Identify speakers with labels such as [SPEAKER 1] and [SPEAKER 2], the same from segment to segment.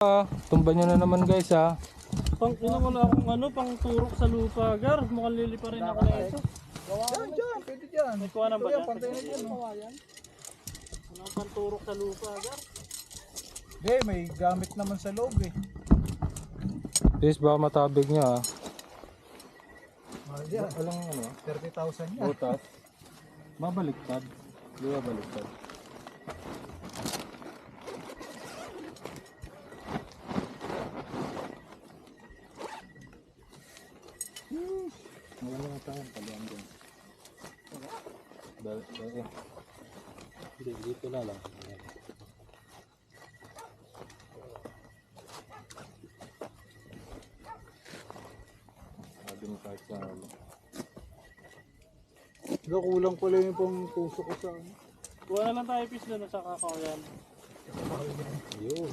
[SPEAKER 1] Tumba nyo na naman guys ha.
[SPEAKER 2] Pang ina wala akong ano, pang turok sa lupa, gar. Mukhang lili pa rin ako na ito.
[SPEAKER 3] Diyan, pwede dyan.
[SPEAKER 2] May kuha na ba dyan?
[SPEAKER 3] Pantay na dyan.
[SPEAKER 2] Wala akong pang turok sa lupa, gar.
[SPEAKER 3] Hindi, may gamit naman sa loob eh.
[SPEAKER 1] Guys, baka matabig nyo ha.
[SPEAKER 3] Yan,
[SPEAKER 1] Walang ano,
[SPEAKER 3] 30,000 yan.
[SPEAKER 1] butas. Mabaliktad. Di ba baliktad? Wala na tayo palihan dyan. Dali. Hindi, dito na lang. Sabi mo kahit sa ano.
[SPEAKER 3] Kulang pala yung pang puso ko sa ano.
[SPEAKER 2] Kuha na lang tayo fish doon sa kakao yan.
[SPEAKER 1] Yun.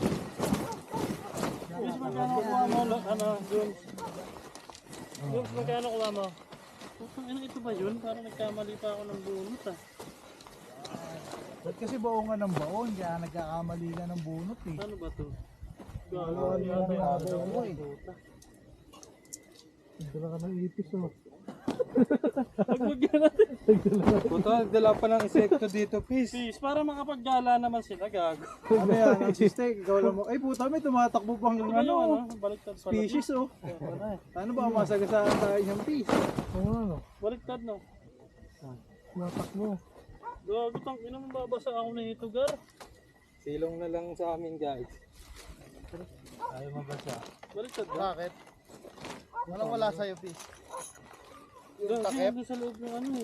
[SPEAKER 2] Fish, magkano kuha mo? Ano, yun. Yun, magkano kuha mo? Ano ito ba yun? Parang nagkamali pa ako ng bunot ah.
[SPEAKER 3] Ba't kasi baongan ng baon, kaya nagkakamali ka ng bunot eh.
[SPEAKER 2] Ano ba to?
[SPEAKER 3] Ano yung baon mo eh.
[SPEAKER 2] Dala ka ng ipis oh. Pagbagyan natin.
[SPEAKER 1] Puta, nagdala pa ng insekto dito, Pis.
[SPEAKER 2] Fish, para makapaggala naman sila, gago.
[SPEAKER 3] Ano yan, ang siste, ikaw lang mo. Ay puta, may tumatakbo pang
[SPEAKER 2] Ano yung
[SPEAKER 3] ano,
[SPEAKER 2] ano? Baliktad pala.
[SPEAKER 3] species oh. Ano ba, masagasaan tayo niyang fish?
[SPEAKER 2] Baliktad no?
[SPEAKER 3] Tumatak mo.
[SPEAKER 2] Gago, tang ina mo babasa ako na ito, gar.
[SPEAKER 1] Silong na lang sa amin, guys. Ayaw mabasa.
[SPEAKER 2] Baliktad ba?
[SPEAKER 3] Bakit? Walang wala sa'yo fish.
[SPEAKER 2] Yung takip? Doon sa loob ng ano eh.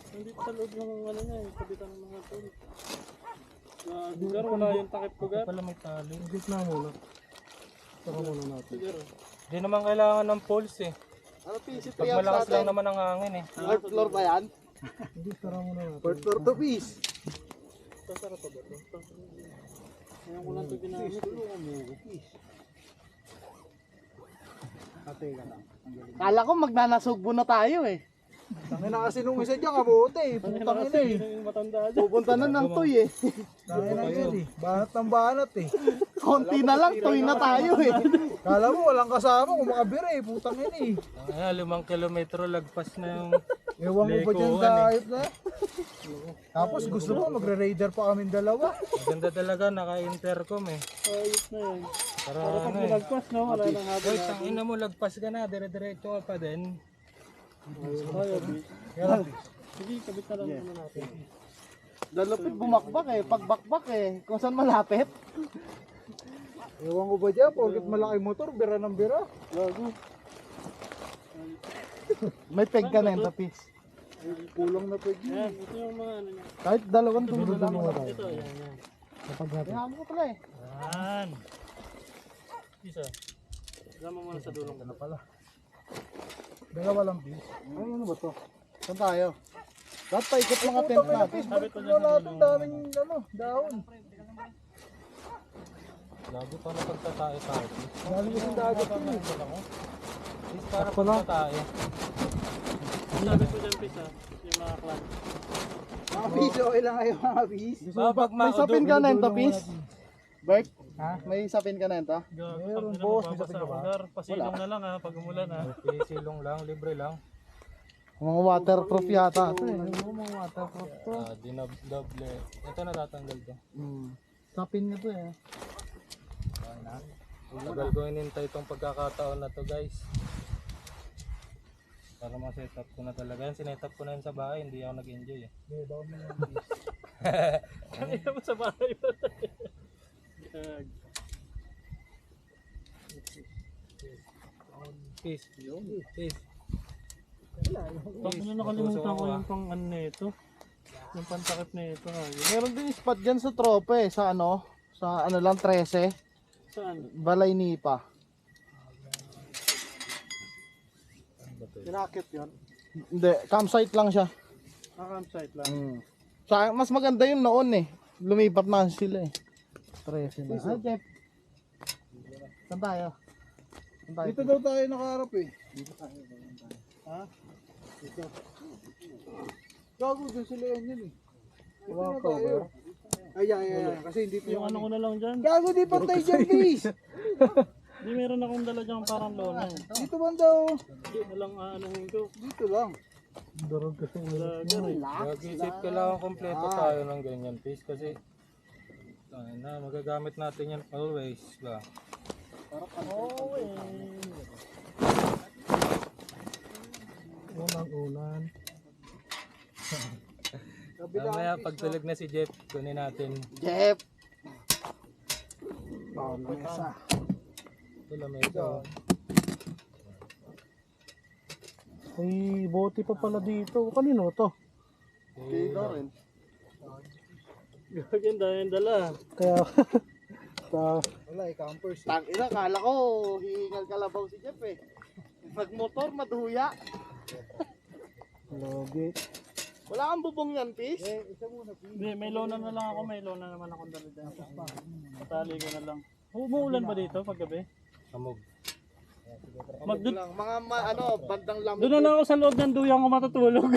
[SPEAKER 2] Nandito sa loob ng ano niya eh. Kabitan ng mga tol. Gago, gar, wala yung takip ko, gar.
[SPEAKER 1] Pala may tali.
[SPEAKER 2] Gitna muna. Saka muna natin. Gar.
[SPEAKER 1] Hindi naman kailangan ng pulse eh.
[SPEAKER 3] Ano fish? Ito
[SPEAKER 1] Pag malakas lang naman ang hangin eh.
[SPEAKER 3] Fourth floor ba yan?
[SPEAKER 2] Hindi, tara muna natin.
[SPEAKER 3] Fourth floor to fish.
[SPEAKER 2] Sasara pa ba ito? Ngayon ko lang ito ginamit.
[SPEAKER 3] Ate ka lang.
[SPEAKER 4] Kala ko magnanasugbo na tayo eh.
[SPEAKER 3] Tangin na kasi nung isa dyan, kabuti eh. Putang ina eh.
[SPEAKER 2] Yung matanda dyan.
[SPEAKER 4] Pupunta na ng tuy eh.
[SPEAKER 3] Tangin na yan eh. Banat ng banat eh.
[SPEAKER 4] Konti na lang, tuy na tayo eh.
[SPEAKER 3] Kala mo walang kasama kung makabira eh. Putang ina eh.
[SPEAKER 1] Ay, 5 kilometro lagpas na yung...
[SPEAKER 3] Ewan ko ba dyan
[SPEAKER 1] Lekuhan
[SPEAKER 3] dahil na? Tapos gusto mo magre-raider pa kami dalawa.
[SPEAKER 1] Ganda talaga, naka-intercom eh.
[SPEAKER 2] Ayos na yan.
[SPEAKER 1] Para
[SPEAKER 2] Para pag
[SPEAKER 1] ano eh.
[SPEAKER 2] nilagpas, no? Wala nang habol.
[SPEAKER 1] Boy, tangina mo, lagpas ka na, dire-diretso ka pa din.
[SPEAKER 2] Ayaw, bitch.
[SPEAKER 3] Kaya
[SPEAKER 2] Sige, kabit na lang muna natin.
[SPEAKER 4] Lalapit bumakbak eh, pagbakbak eh. Kung saan malapit.
[SPEAKER 3] ewan ko ba dyan, porkit malaki motor, bira ng bira.
[SPEAKER 2] Gago.
[SPEAKER 4] May peg ka na yung tapis.
[SPEAKER 3] Kulang na pwede.
[SPEAKER 2] Yan, ito yung mga ano niya.
[SPEAKER 4] Kahit dalawang tulo lang.
[SPEAKER 2] Ito, yan, yan.
[SPEAKER 4] Kaya mo pala eh.
[SPEAKER 2] Yan. Isa. Sama mo muna sa dulong ka na pala.
[SPEAKER 3] Dalawa lang fish.
[SPEAKER 4] Ay, ano ba to? Saan tayo? Dapat paikot lang ang tent natin.
[SPEAKER 2] Sabi ko dyan
[SPEAKER 3] Wala
[SPEAKER 2] sa
[SPEAKER 3] itong
[SPEAKER 2] dulong.
[SPEAKER 3] daming ano, dahon.
[SPEAKER 1] Lagi pa na pagtatae-tae.
[SPEAKER 3] Galing yung dagat yun eh.
[SPEAKER 1] Is para pagtatae.
[SPEAKER 2] Sabi ko dyan, Pisa, yung mga clan.
[SPEAKER 3] Mga fish, okay lang kayo mga fish.
[SPEAKER 1] Pag
[SPEAKER 4] May sapin ka na yung tapis? Bert,
[SPEAKER 3] Ha?
[SPEAKER 4] may sapin ka na ito?
[SPEAKER 2] Gago,
[SPEAKER 3] Meron,
[SPEAKER 2] pag
[SPEAKER 3] boss,
[SPEAKER 2] nababasa
[SPEAKER 3] may sabi ka
[SPEAKER 2] ako,
[SPEAKER 3] ba?
[SPEAKER 2] gar. Pasilong na lang ha, pag umulan ha.
[SPEAKER 1] Okay, silong lang, libre lang.
[SPEAKER 4] Mga waterproof yata ito eh. Mga waterproof to.
[SPEAKER 1] Doble. Ito natatanggal to.
[SPEAKER 4] Sapin nyo to eh.
[SPEAKER 1] Tagal ko inintay itong pagkakataon na to guys. Para ma-set up ko na talaga yan. Sinet up ko na yun sa bahay, hindi ako nag-enjoy eh.
[SPEAKER 2] Kaya mo sa bahay pa tayo. Gag.
[SPEAKER 1] Peace. Peace.
[SPEAKER 2] Bakit nyo nakalimutan ko yung pang ano na ito? Yung pantakip na ito ha.
[SPEAKER 4] Meron din spot dyan sa trope eh. Sa ano? Sa ano lang 13.
[SPEAKER 2] Saan?
[SPEAKER 4] Balay Nipa.
[SPEAKER 3] Pinakit yun.
[SPEAKER 4] Hindi, campsite lang siya.
[SPEAKER 2] Campsite lang.
[SPEAKER 4] Mas maganda yun noon eh. Lumipat na sila eh. 13 na. Ah, Jeff. Saan tayo? Saan tayo?
[SPEAKER 3] Dito daw tayo nakaharap eh. Ha? Dito. Gago, dyan sila yan yun eh. Dito na tayo. Ay. Kasi hindi po
[SPEAKER 2] Yung ano ko na lang dyan.
[SPEAKER 3] Gago di pantay dyan, please.
[SPEAKER 2] Di meron akong dala dyan parang lona.
[SPEAKER 3] Dito man daw.
[SPEAKER 2] Di na lang aanohin ko.
[SPEAKER 3] Dito lang.
[SPEAKER 4] Darog kasi.
[SPEAKER 1] Mag-isip ka lang kompleto tayo ng ganyan, please. Kasi, magagamit natin yan always ba?
[SPEAKER 2] Oo eh.
[SPEAKER 4] Unang-unan.
[SPEAKER 1] Mamaya pagtulog na si Jeff, kunin natin.
[SPEAKER 4] Jeff! Bawal na isa.
[SPEAKER 1] Ito lamesa.
[SPEAKER 4] Ay, bote pa pala dito. Kanino to?
[SPEAKER 1] Dito
[SPEAKER 4] rin.
[SPEAKER 2] Gaganda yung dala.
[SPEAKER 4] Kaya,
[SPEAKER 3] Wala, campers.
[SPEAKER 4] tangina, kala ko, hihingal kalabaw si Jeff eh. Magmotor, maduya.
[SPEAKER 3] Logi.
[SPEAKER 4] Wala kang bubong yan, Pis?
[SPEAKER 3] Isa muna, please.
[SPEAKER 2] Hindi, may lona na lang ako. May lona naman akong dala dyan. Patali ko na lang. Umuulan ba dito paggabi?
[SPEAKER 1] Samog.
[SPEAKER 2] Magdun
[SPEAKER 4] Bandang lamig.
[SPEAKER 2] doon na lang ako sa loob ng duyang ko matutulog.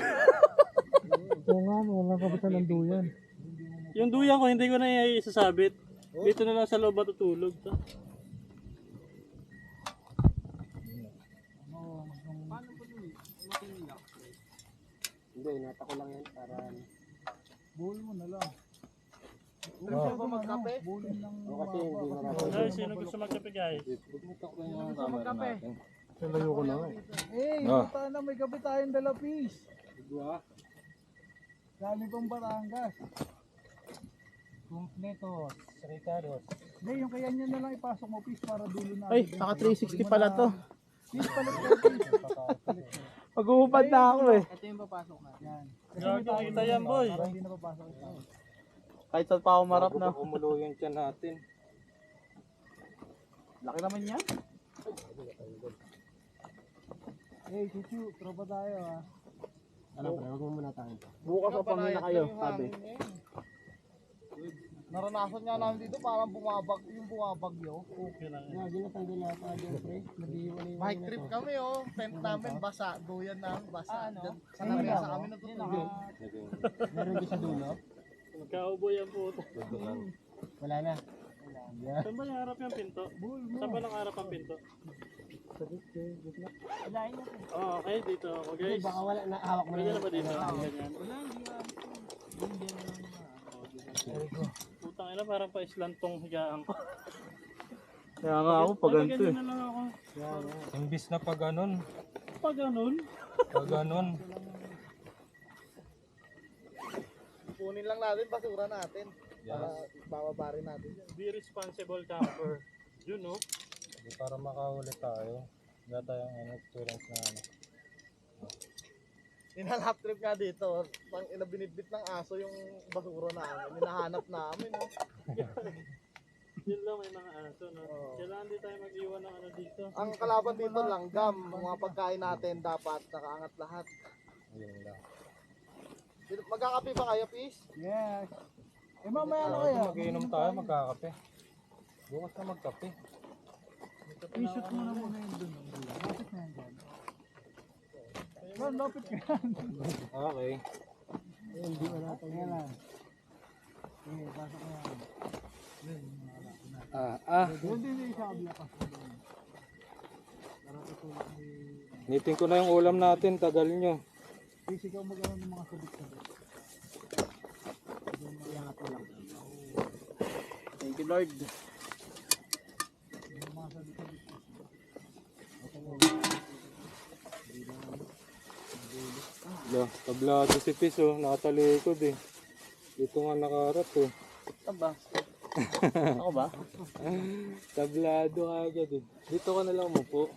[SPEAKER 4] Oo nga, wala ka ba ng duyan?
[SPEAKER 2] Yung duyang ko hindi ko na isasabit. Dito na lang sa loob matutulog.
[SPEAKER 4] Hindi, inata ko lang yan para...
[SPEAKER 3] Bull mo na lang.
[SPEAKER 4] Gusto ba magkape?
[SPEAKER 3] Bullin ng
[SPEAKER 4] Kasi hindi marami.
[SPEAKER 2] Ay, sino gusto magkape guys?
[SPEAKER 1] Bumutok lang yung camera natin.
[SPEAKER 4] Layo ko na nga eh.
[SPEAKER 3] puta na, may gabi tayong dala, please.
[SPEAKER 1] Dua.
[SPEAKER 3] Galing pang Batangas.
[SPEAKER 1] Completo. Ricardo.
[SPEAKER 3] Hindi, yung kaya niya na lang ipasok mo, please, para dulo na.
[SPEAKER 4] Ay, naka 360 pala to.
[SPEAKER 3] Please, palit ka, please.
[SPEAKER 4] Pag-uupad na ako eh.
[SPEAKER 3] Ito yung papasok na. Yan.
[SPEAKER 2] Gagi kita yan boy.
[SPEAKER 3] Para hindi na papasok ito.
[SPEAKER 4] Kahit saan pa ako marap na.
[SPEAKER 1] Kumulo yung tiyan natin.
[SPEAKER 4] Laki naman yan.
[SPEAKER 3] Hey, Chuchu, tropa tayo ha.
[SPEAKER 4] Ano ba? Huwag mo muna tayo. Bukas o pangina kayo, sabi.
[SPEAKER 3] Naranasan nga namin dito, parang bumabagyo.
[SPEAKER 2] Okay lang.
[SPEAKER 4] Lagi na tayo dala pa dyan, pre.
[SPEAKER 3] Bike trip kami tent namin basa, duyan namin basa. Sa lamesa kami natutulog.
[SPEAKER 4] Meron din sa dulo?
[SPEAKER 2] Magkaubo yan po.
[SPEAKER 4] Wala na.
[SPEAKER 2] Saan ba yung harap yung pinto? Saan ba nakaharap ang pinto? Oh, okay, dito ako guys.
[SPEAKER 4] Baka wala na, hawak mo
[SPEAKER 2] Pwede
[SPEAKER 4] na
[SPEAKER 2] na ba dito?
[SPEAKER 4] yan.
[SPEAKER 2] Ganyan. Putang ina, parang pa-islantong higaan ko.
[SPEAKER 4] Kaya nga ako pag ganito eh.
[SPEAKER 2] Ganyan na lang ako.
[SPEAKER 1] Imbis na pag ganun.
[SPEAKER 2] Pag ganun.
[SPEAKER 1] Pag ganun.
[SPEAKER 3] Kunin lang natin, basura natin. Para
[SPEAKER 1] Yes.
[SPEAKER 3] bababa rin natin.
[SPEAKER 2] Be responsible camper. Yun no?
[SPEAKER 1] Para makahuli tayo. Wala tayong experience na ano.
[SPEAKER 3] Inalap trip nga dito, pang binitbit ng aso yung basura namin. Hinahanap namin.
[SPEAKER 2] Yun lang may mga aso no? Kailangan di tayo mag-iwan ng ano dito.
[SPEAKER 3] Ang kalaban dito langgam, mga pagkain natin dapat nakaangat lahat.
[SPEAKER 1] Ayun lang.
[SPEAKER 3] Magkakape ba kayo, Pis? Yes. Eh mamaya na
[SPEAKER 1] Kaya mag-iinom tayo, magkakape. Bukas na magkape.
[SPEAKER 3] I-shoot mo na muna yun dun. Lapit na yan dyan. Lapit ka yan.
[SPEAKER 1] Okay.
[SPEAKER 3] Hindi wala ito yan lang. Eh, pasok na yan. Doon din yung isa kabila pa.
[SPEAKER 1] Nitin ko na yung ulam natin, tagal nyo.
[SPEAKER 3] Please, ikaw mag-aroon ng mga sabit-sabit.
[SPEAKER 4] Thank you, Lord.
[SPEAKER 1] Tablado si Pis oh, nakatalikod eh. Dito nga nakaharap eh.
[SPEAKER 4] Aba. Ako ba?
[SPEAKER 1] Tablado agad eh. Dito ka na lang umupo.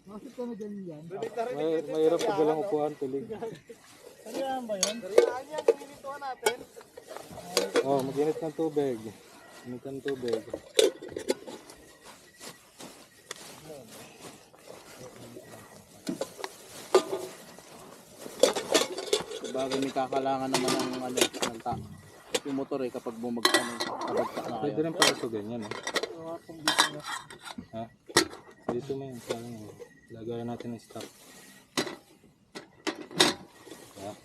[SPEAKER 3] Bakit ka na dyan yan?
[SPEAKER 1] Mahirap pag walang upuan tulig.
[SPEAKER 2] Kariyahan ba yun?
[SPEAKER 3] Kariyan yan, yung hinituan natin.
[SPEAKER 1] Oh, mag-init ng tubig. Init ng tubig.
[SPEAKER 4] Bagay may kakalangan naman ng ano, ng yung motor eh kapag bumagsak na
[SPEAKER 1] Pwede
[SPEAKER 4] kayo.
[SPEAKER 1] rin pala ito ganyan eh. Ha? Dito mo yun. Lagayan natin ng stop. Yeah.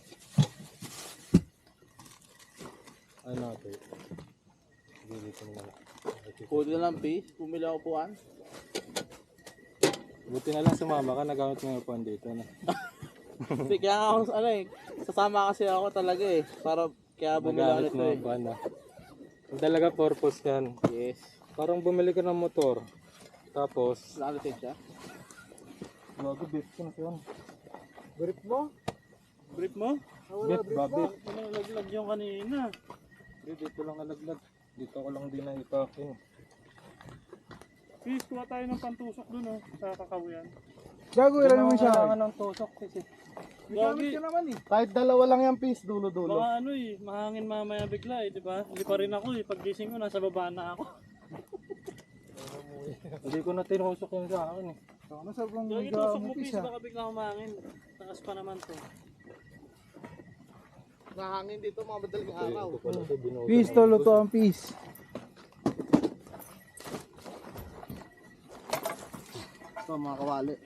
[SPEAKER 1] Ano ito? Sige, dito mo na lang.
[SPEAKER 4] Pwede na lang, Pi. Pumili ako puan.
[SPEAKER 1] Buti na lang sumama ka, nagamit mo yung upuan dito na.
[SPEAKER 4] Hindi, kaya nga ako, sasama kasi ako talaga eh. Para, kaya bumili ako
[SPEAKER 1] Nagamit
[SPEAKER 4] nito
[SPEAKER 1] mo
[SPEAKER 4] eh.
[SPEAKER 1] yung upuan na. Yung talaga purpose yan.
[SPEAKER 4] Yes.
[SPEAKER 1] Parang bumili ka ng motor. Tapos,
[SPEAKER 4] Nakalitin siya.
[SPEAKER 1] bago beef ko na yun.
[SPEAKER 3] Grip mo?
[SPEAKER 2] Brief mo?
[SPEAKER 1] Beef ba, beef?
[SPEAKER 2] Ano nalaglag yung kanina?
[SPEAKER 1] Dito lang nalaglag. Dito ko lang din na ipakin.
[SPEAKER 2] Please, kuha tayo ng pantusok dun oh, sa kakawian.
[SPEAKER 3] Gago, ilan mo siya.
[SPEAKER 1] Kailangan ng tusok kasi.
[SPEAKER 3] May gamit ka naman eh.
[SPEAKER 4] Kahit dalawa lang yan, Pis. Dulo-dulo.
[SPEAKER 2] Baka ano eh, mahangin mamaya bigla eh, di ba? Hindi pa rin ako eh, paggising ko nasa baba na ako.
[SPEAKER 1] Hindi ko na tinusok yung sa akin eh.
[SPEAKER 3] Saka masarap lang
[SPEAKER 2] Yung
[SPEAKER 3] may
[SPEAKER 2] itusok mo
[SPEAKER 3] gamit
[SPEAKER 2] please,
[SPEAKER 3] isa.
[SPEAKER 2] baka bigla humangin. Takas pa naman to.
[SPEAKER 4] Nahangin dito mga madaling
[SPEAKER 1] Ito,
[SPEAKER 4] araw.
[SPEAKER 1] ito pala ito, binuto
[SPEAKER 3] Peace,
[SPEAKER 1] na.
[SPEAKER 3] tolo to ang peace.
[SPEAKER 4] Ito mga kawali.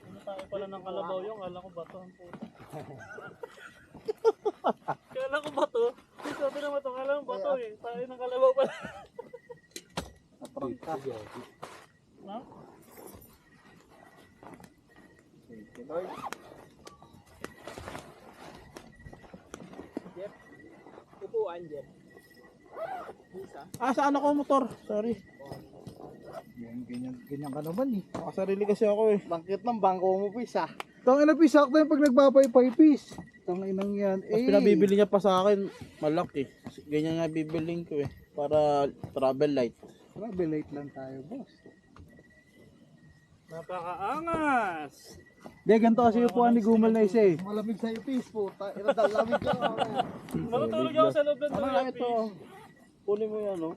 [SPEAKER 2] Ano tayo pala ng kalabaw yung, kala ko bato ang puto. Kala ko bato? Please, sabi naman ito, kala ko bato eh. Tayo ng kalabaw pala.
[SPEAKER 4] Naprangka.
[SPEAKER 2] No?
[SPEAKER 4] Upuan, Jeff. Saan ako motor? Sorry.
[SPEAKER 3] Ganyan ka naman eh.
[SPEAKER 4] Makasarili kasi ako eh. Bangkit ng bangko mo, Pis ah.
[SPEAKER 3] Tangina peace, sakto yung pag nagpapaypay peace. Tanginang yan.
[SPEAKER 4] Mas pinabibili niya pa sa akin, malaki. Ganyan nga bibiling ko eh. Para travel light.
[SPEAKER 3] Travel light lang tayo, boss.
[SPEAKER 2] Napakaangas!
[SPEAKER 3] Hindi, ganito kasi yung upuan ni Gumal na isa eh.
[SPEAKER 4] Malamig sa'yo, Pis. Puta. Lamig ka ako.
[SPEAKER 2] Matutulog ako sa loob ng
[SPEAKER 4] Ano
[SPEAKER 2] tuloy,
[SPEAKER 4] na ito? Kunin mo yan, oh.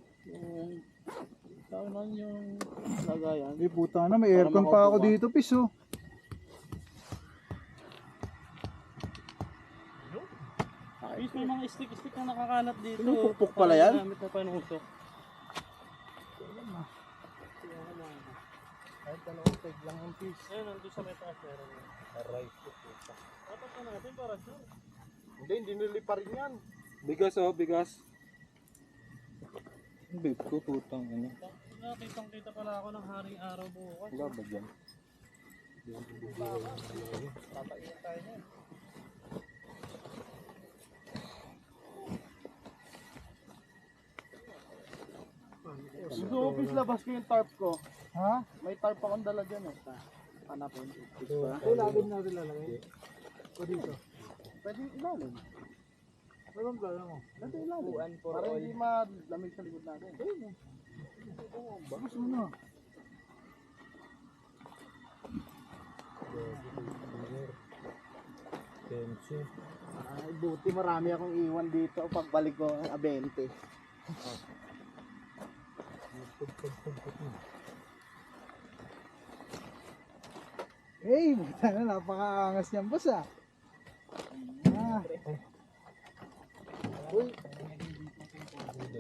[SPEAKER 4] Tawag yung lagayan.
[SPEAKER 3] Eh puta na, may aircon pa ako dito, peace oh.
[SPEAKER 2] Please, may mga stick-stick na nakakanat dito.
[SPEAKER 4] Pinupukpuk pala yan?
[SPEAKER 2] Gamit na panusok.
[SPEAKER 4] Kahit dalawang peg lang yung Pis.
[SPEAKER 2] Ayun, nandun sa may taas meron.
[SPEAKER 1] Aray.
[SPEAKER 2] Dapat na natin para sure.
[SPEAKER 4] Hindi nili pa rin yan.
[SPEAKER 1] Bigas oh, bigas. Beef ko, putang ano.
[SPEAKER 2] Nakitang-kita pala ako ng haring araw bukas.
[SPEAKER 1] Wala ba dyan?
[SPEAKER 4] Gusto ko, Pis, labas ko yung tarp ko.
[SPEAKER 3] Ha?
[SPEAKER 4] May tarp akong dala dyan eh. Hanapin.
[SPEAKER 3] Ito lalim na rin lalagay. O dito.
[SPEAKER 4] Pwede ilalim.
[SPEAKER 3] Ano bang plano mo?
[SPEAKER 4] Pwede ilalim. Para hindi malamig sa likod natin.
[SPEAKER 3] Bagus mo na.
[SPEAKER 1] Tension.
[SPEAKER 4] Ay, buti marami akong iwan dito pagbalik ko ang abente.
[SPEAKER 3] Hey, buta na, napakaangas niyan, boss ah. Ah. Uy.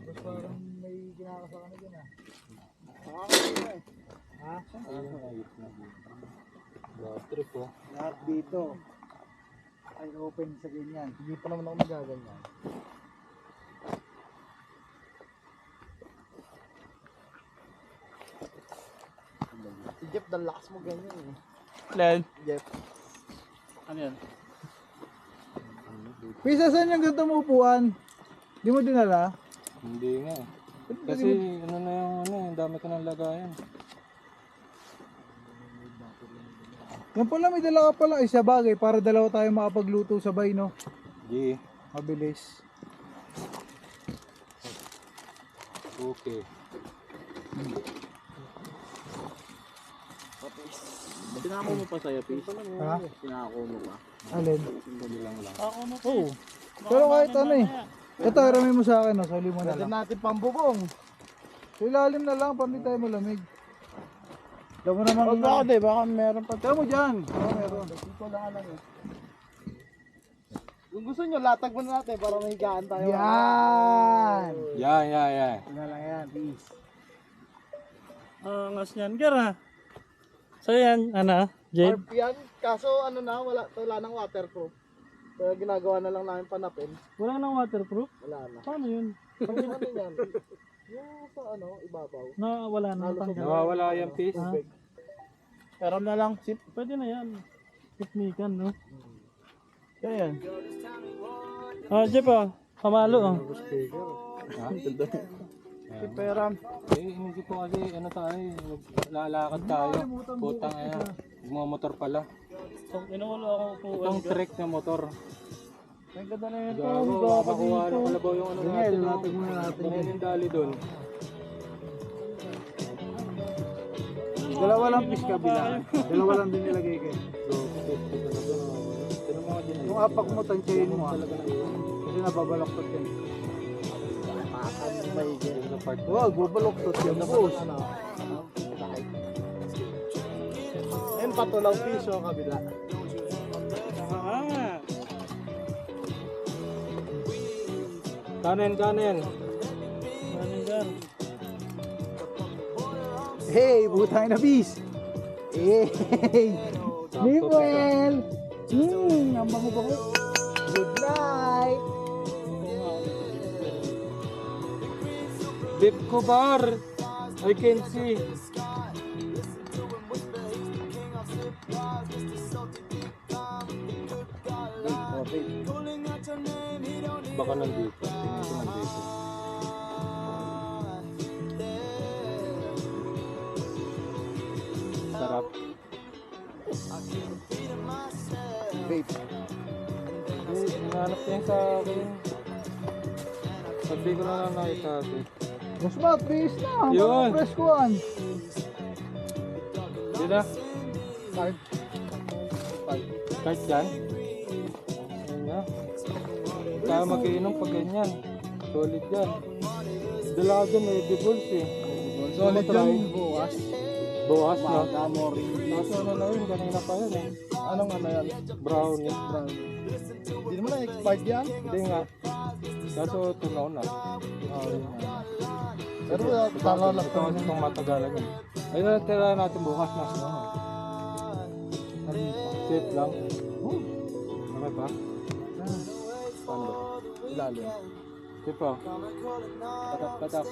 [SPEAKER 3] Boss, parang may ginakasa ka na dyan ah.
[SPEAKER 4] Nakakasya eh.
[SPEAKER 3] Ha?
[SPEAKER 1] Ayun, ayos na. Bad trip oh.
[SPEAKER 3] Lahat dito. Ay open sa ganyan.
[SPEAKER 4] Hindi pa naman ako nagaganyan. Si Jeff, dalakas mo ganyan eh.
[SPEAKER 2] Len?
[SPEAKER 4] Jeff.
[SPEAKER 2] Ano yan?
[SPEAKER 3] Pisa, saan yung ganito mo upuan? Di mo dinala?
[SPEAKER 1] Hindi nga eh. Kasi ano na yung ano, ang dami ko ng lagayan.
[SPEAKER 3] Yan pala, may dala ka pala. Isa bagay, para dalawa tayo makapagluto sabay, no?
[SPEAKER 1] G.
[SPEAKER 3] Mabilis.
[SPEAKER 1] Okay.
[SPEAKER 4] Sinako mo pa sa'yo, Pis?
[SPEAKER 3] Ha?
[SPEAKER 4] Sinako mo pa.
[SPEAKER 3] Alin?
[SPEAKER 1] Sandali lang lang.
[SPEAKER 2] Ako mo
[SPEAKER 3] Oo.
[SPEAKER 2] please.
[SPEAKER 3] Pero kahit ano eh. Ito, irami mo sa akin, no? Sali mo na
[SPEAKER 4] Pwede
[SPEAKER 3] lang.
[SPEAKER 4] natin pambubong.
[SPEAKER 3] Sa ilalim na lang, para hindi tayo malamig. Daw mo naman.
[SPEAKER 4] Huwag ako de, baka meron pa.
[SPEAKER 3] Tara mo dyan. Oo, meron.
[SPEAKER 4] Dito lang lang eh. Kung gusto nyo, latag mo na natin para mahigaan tayo.
[SPEAKER 3] Yan.
[SPEAKER 1] Yan.
[SPEAKER 3] Yan lang yan, peace.
[SPEAKER 2] Angas niyan, Gara. So yan, ano, Jade?
[SPEAKER 4] Tarp yan, kaso ano na, wala nang waterproof. Kaya ginagawa na lang namin panapin.
[SPEAKER 2] Wala nang waterproof?
[SPEAKER 4] Wala na.
[SPEAKER 2] Paano yun?
[SPEAKER 4] Pag yung ano yan, yung sa ano, ibabaw.
[SPEAKER 2] Na wala na tanggal.
[SPEAKER 1] Nawawala yung piece.
[SPEAKER 2] Ah,
[SPEAKER 4] Pero na lang, sip.
[SPEAKER 2] pwede na yan. Teknikan, no?
[SPEAKER 4] Kaya yan.
[SPEAKER 2] Ah, Jeff ah. Kamalo ah.
[SPEAKER 1] Ha?
[SPEAKER 4] Pera.
[SPEAKER 1] Hindi ko kasi ano tayo, lalakad tayo. Putang ina. Motor pala.
[SPEAKER 2] So, inuulo ako upuan.
[SPEAKER 1] Itong trick na motor.
[SPEAKER 4] Ang ganda na yun.
[SPEAKER 1] Gago, makakuha ng kalabaw yung ano natin.
[SPEAKER 4] Tingnan natin.
[SPEAKER 1] Ganun yung dali doon.
[SPEAKER 3] Dalawa lang fish kabila. Dalawa lang din nilagay kayo.
[SPEAKER 1] So, safety talaga. Pero mga din.
[SPEAKER 3] Yung apak mo, tansyahin mo
[SPEAKER 1] Talaga na yun.
[SPEAKER 3] Kasi nababalaktot yan.
[SPEAKER 1] Yung part.
[SPEAKER 3] Wag, babalaktot yan. Boss.
[SPEAKER 4] Ayun, patulaw piso kabila.
[SPEAKER 2] Ah,
[SPEAKER 1] Kanin, kanin.
[SPEAKER 2] manager.
[SPEAKER 3] Hey, butang na bis. Hey. Nicole. Ang bango-bango. Good night.
[SPEAKER 1] Beef ko bar. I can see. Baka nandito. Tingin ko nandito. Sarap.
[SPEAKER 4] Vape.
[SPEAKER 1] Hinahanap niya sa akin. Sabi ko na lang nakita ate.
[SPEAKER 3] Mas matbis na.
[SPEAKER 1] Yun.
[SPEAKER 3] Press ko an.
[SPEAKER 1] Di na?
[SPEAKER 4] Card.
[SPEAKER 1] Kahit yan? Ayun nga. Kaya mag-iinom pag ganyan. Solid yan. Dala ka dyan, edibles eh.
[SPEAKER 4] Solid
[SPEAKER 1] Try.
[SPEAKER 4] yun. Bukas.
[SPEAKER 1] Bukas na.
[SPEAKER 4] Maga, morning.
[SPEAKER 1] Kaso ano na yun, kanina pa yun eh.
[SPEAKER 4] Anong ano yan?
[SPEAKER 1] Brownie.
[SPEAKER 4] Hindi naman na expired yan.
[SPEAKER 1] Hindi nga. Kaso tunaw na.
[SPEAKER 4] Pero tala lang.
[SPEAKER 1] Ito kasi itong matagalan yun. Ayun na, tira natin bukas na. Safe lang. Okay pa? Paano ba?
[SPEAKER 4] Ilalim.
[SPEAKER 1] Safe pa. Patak, patak.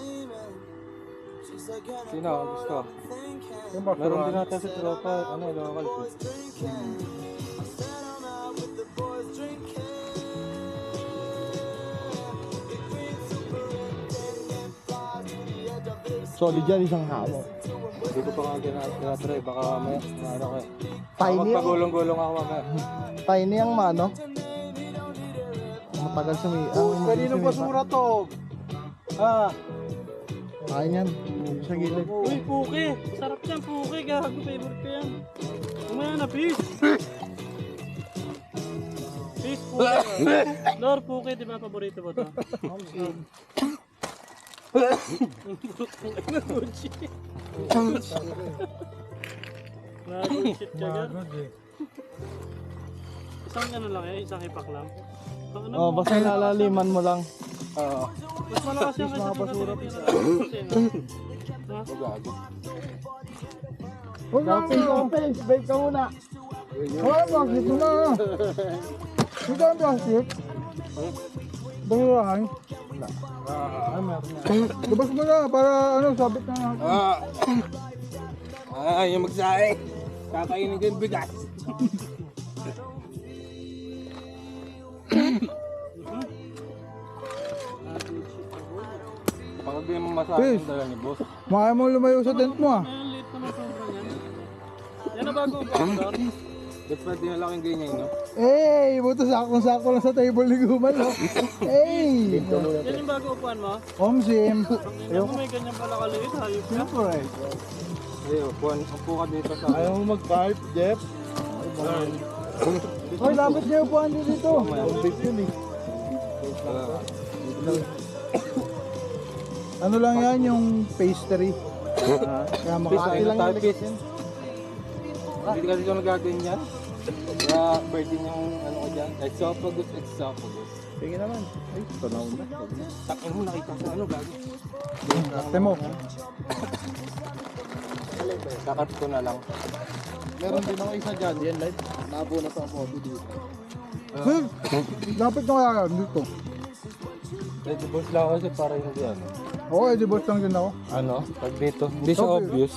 [SPEAKER 1] Sino? Gusto? Meron din natin sa tropa. Ano, local food.
[SPEAKER 4] Solid yan, isang hawak.
[SPEAKER 1] Hindi ko pa nga ginatry. Baka mamaya. Ano kayo?
[SPEAKER 4] Tiny ang,
[SPEAKER 1] Magpagulong-gulong ako mamaya.
[SPEAKER 4] tiny ang mano. Matagal
[SPEAKER 3] Kaninong basura to? Ah.
[SPEAKER 4] Kain yan. Sa gilid.
[SPEAKER 2] Uy, puke. Sarap yan, puke. Gago, favorite ko yan. Umaya na, peace. Peace, puke. Lord, puke, di ba paborito mo to? Nag-shit ka gan? Isang ano lang eh, isang hipak lang. Ano,
[SPEAKER 4] Oh, basta lalaliman mo lang.
[SPEAKER 1] Oo.
[SPEAKER 2] mas malakas yung mga basura pisa.
[SPEAKER 1] Magago.
[SPEAKER 3] Huwag na open. Bake ka muna. Wala plastic mo na. Huwag ka plastic. Bangirahan.
[SPEAKER 1] Ah, meron na.
[SPEAKER 3] Labas mo na para ano, sabit na natin.
[SPEAKER 1] Yung magsaing. Kakainin ko yung bigas. Pag di mo masabi
[SPEAKER 3] Please.
[SPEAKER 1] yung dala ni boss.
[SPEAKER 3] Makaya mo lumayo sa tent mo ah.
[SPEAKER 2] Ayan, late naman sobrang yan. Yan na bago ang Lord.
[SPEAKER 1] Ba't pwede na lang yung ganyan, no?
[SPEAKER 3] Hey, buto sakong-sako lang sa table ni Guman. Oh. Hey!
[SPEAKER 2] Yan yung bago upuan mo.
[SPEAKER 3] Omsim.
[SPEAKER 2] Ayun, may ganyan pala kaliit. Hayop ka.
[SPEAKER 3] Siyempre.
[SPEAKER 1] Ay, upo ka dito sa...
[SPEAKER 4] Ayaw mo mag-vibe, Jeff?
[SPEAKER 3] Hoy, dapat niyo upuan din dito.
[SPEAKER 4] Vape yun eh.
[SPEAKER 3] Ano lang yan, yung pastry. Kaya
[SPEAKER 1] Pis,
[SPEAKER 3] makain
[SPEAKER 1] lang
[SPEAKER 3] lang
[SPEAKER 1] tayo, pis. Hindi kasi ito nagaganyan. Kaya birthday niyang ano ko dyan. Esophagus, esophagus.
[SPEAKER 4] Sige naman. Ay, tunaw na.
[SPEAKER 1] Takin mo, nakita ko ano, gago.
[SPEAKER 3] Ate mo.
[SPEAKER 1] Kakat ko na lang.
[SPEAKER 4] Meron din ako isa dyan. Yan, live. Nabunot ang coffee dito.
[SPEAKER 3] Lapit na kaya yan dito.
[SPEAKER 1] Edibles lang kasi para hindi ano.
[SPEAKER 3] Oo, edibles lang din ako.
[SPEAKER 1] Ano? Pag dito, hindi siya
[SPEAKER 3] Okay.
[SPEAKER 1] obvious.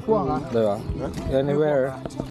[SPEAKER 3] Kuha nga.
[SPEAKER 1] Diba? Anywhere.